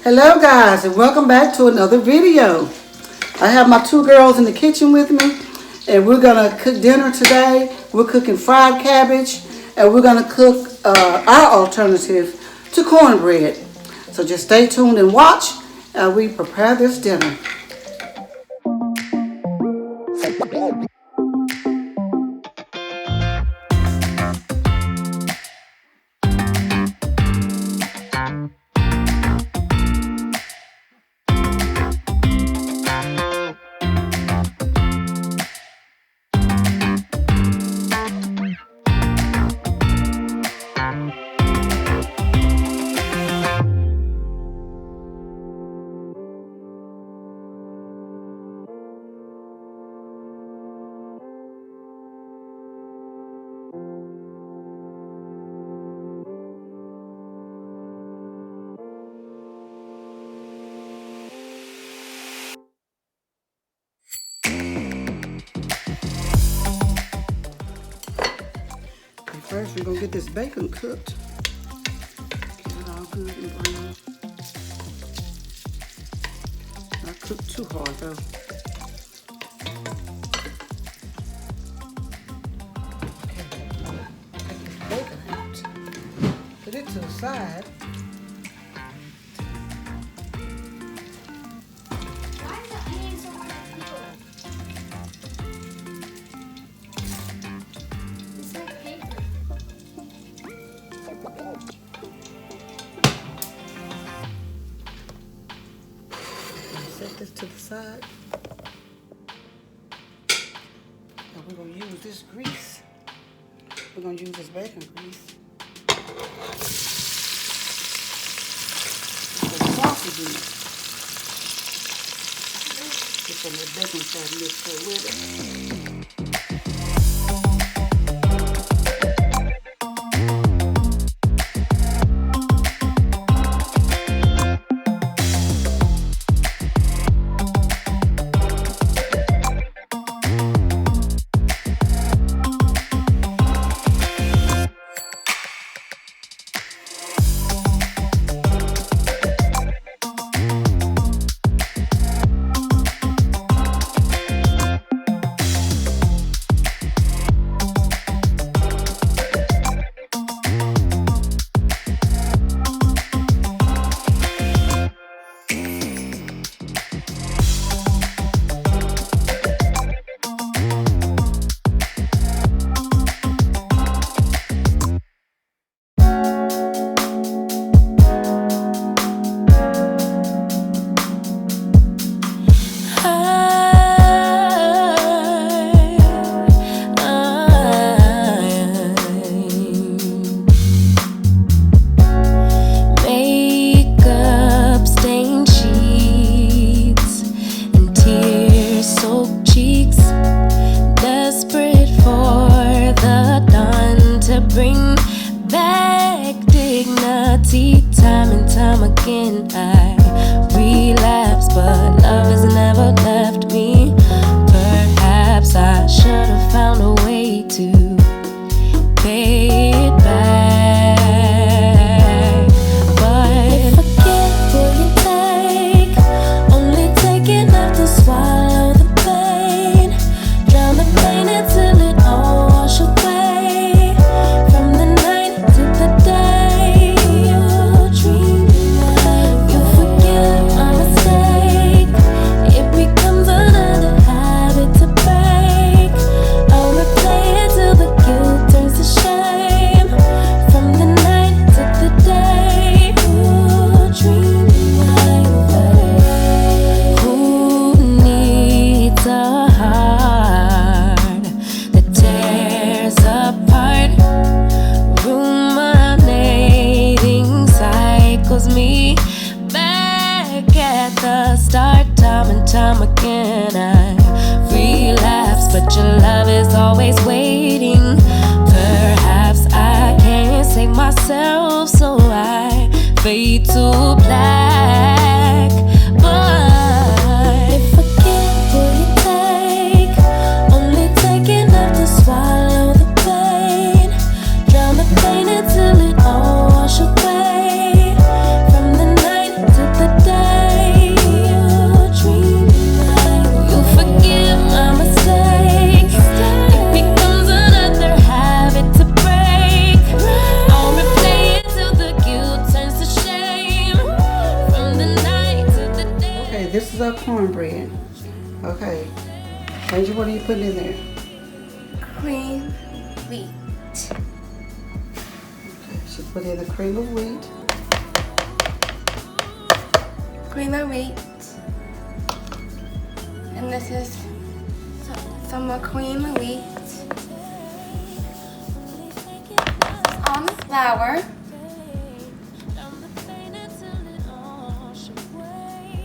Hello guys, and welcome back to another video. I have my two girls in the kitchen with me, and we're gonna cook dinner today. We're cooking fried cabbage, and we're gonna cook our alternative to cornbread. So just stay tuned and watch as we prepare this dinner. First, we're gonna get this bacon cooked. Get it all good and brown. Not cooked too hard though. Okay, take this bacon out. Put it to the side. Why is the onion so hard to peel? It's like paper. Set this to the side. And we're going to use this grease. We're going to use this bacon grease. It's a saucy grease. Get some of the bacon fat mixed up with it. Bring back dignity. Time and time again I relapse, but love has never left me. Perhaps I should have found a way to pay it back. But forget what you take, only take enough to swallow the pain. Drown the pain until it all wash away. Me back at the start, time and time again I relapse, but your love is always waiting. Perhaps I can't save myself, so I fade to black. But forget what you take, only take enough to swallow the pain. Drown the pain until it all wash away. From the night to the cornbread. Okay. Angel, what are you putting in there? Cream wheat. Okay, she put in the cream of wheat. Cream of wheat. And this is some more cream of wheat. Almond flour. I'm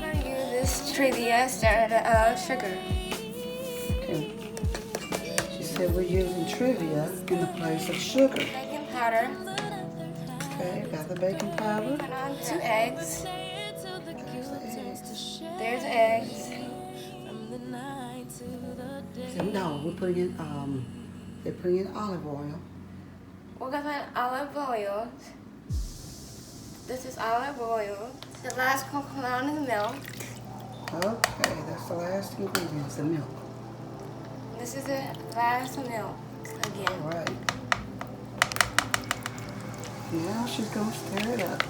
gonna use this trivia instead of sugar. Okay. She said we're using trivia in the place of sugar. Baking powder. Okay, got the baking powder. Put on 2 eggs. There's the eggs. There's eggs. So, no, we're putting in they're putting in olive oil. We're gonna put olive oil. This is olive oil. The last component is milk. Okay, that's the last ingredient, is the milk. This is the last milk All again. right. Now she's gonna stir it up.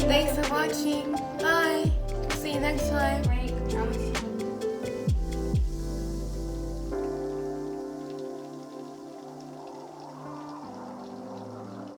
Thanks for watching. Bye. See you next time. Right?